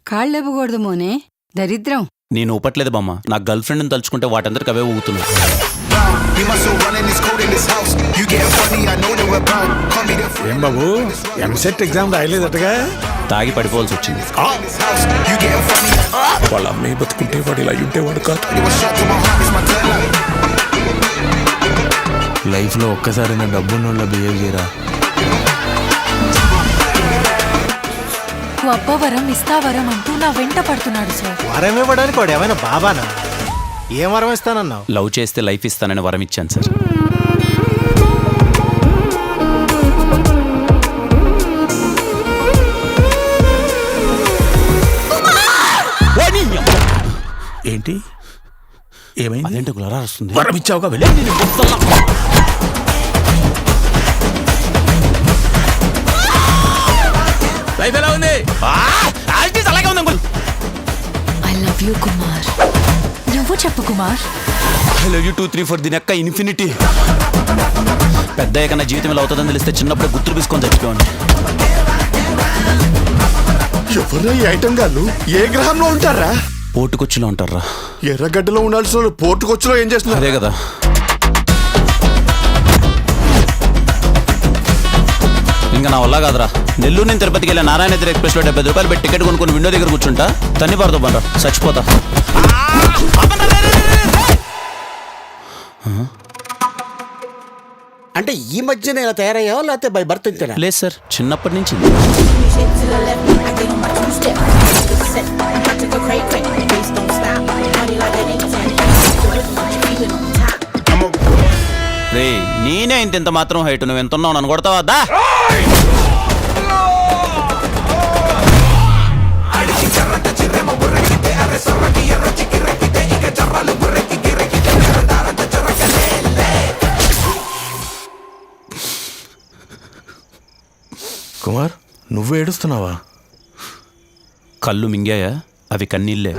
కాళ్ళెవ్వకూడదు మోనే, దరిద్రం. నేను ఊపట్లేదు బామ్మ, నా గర్ల్ ఫ్రెండ్ని తలుచుకుంటే వాటందరికి అవే ఊగుతున్నాయి. ఏం బాబు, ఎంసెట్ ఎగ్జామ్ రాయలేదటగా? తాగి పడిపోవాల్సి వచ్చింది. వాళ్ళ అమ్మాయి బతుకుంటే వాడు ఇలా ఉంటేవాడు కాదు. లైఫ్లో ఒక్కసారి నా డబ్బున్న బిహేవ్ చేయరా. అబ్బవరం ఇస్తావరం అంటూ నా వెంట పడుతున్నాడు సార్. వరం ఇవ్వడానికి వాడు ఏమైనా బాబానా? ఏం వరం ఇస్తానన్నావు? లవ్ చేస్తే లైఫ్ ఇస్తానని వరం ఇచ్చాను సార్. ఏంటి ఏమైంది? అదేంటి గులరా వస్తుంది? వరం ఇచ్చావుగా, వెళ్ళి. లైఫ్ ఎలా ఉంది? అలాగే ఉంది uncle. I love you Kumar. నువ్వు చెప్పు కుమార్. ఐ లవ్ యూ 2 3 4 దీని అక్క ఇన్ఫినిటీ. పెద్ద ఏకన్నా జీవితం ఇలా అవుతుందని తెలిస్తే చిన్నప్పుడే గుర్తులు తీసుకొని చచ్చిపోయాను. ఎవరు ఈ ఐటమ్ గాళ్ళు? ఏ గ్రహంలో ఉంటారా? పోటుకొచ్చిలో ఉంటారా? ఎర్రగడ్డలో ఉండాల్సిన పోర్టుకొచ్చిలో ఏం చేస్తున్నారు? అదే కదా. ఇంకా నా వల్ల కాదురా. నెల్లూరు నుంచి తిరుపతికి వెళ్ళే నారాయణ ఎక్స్ప్రెస్లో 70 రూపాయలు పెట్టి టికెట్ కొనుక్కొని విండో దగ్గర కూర్చుంటా. తన్ని పడతా బండ్రా, చచ్చిపోతా. అంటే ఈ మధ్యన ఇలా తయారయ్యావా లేకపోతే బై బర్త్ ఇంతేనా? లేదు సార్, చిన్నప్పటి నుంచి. రే నేనే ఇంత మాత్రం హైట్, నువ్వు ఎంత ఉన్నావు నన్ను కొడతావా? దా కుమార్, నువ్వు ఏడుస్తున్నావా? కళ్ళు మింగాయా? అవి కన్నీళ్ళే.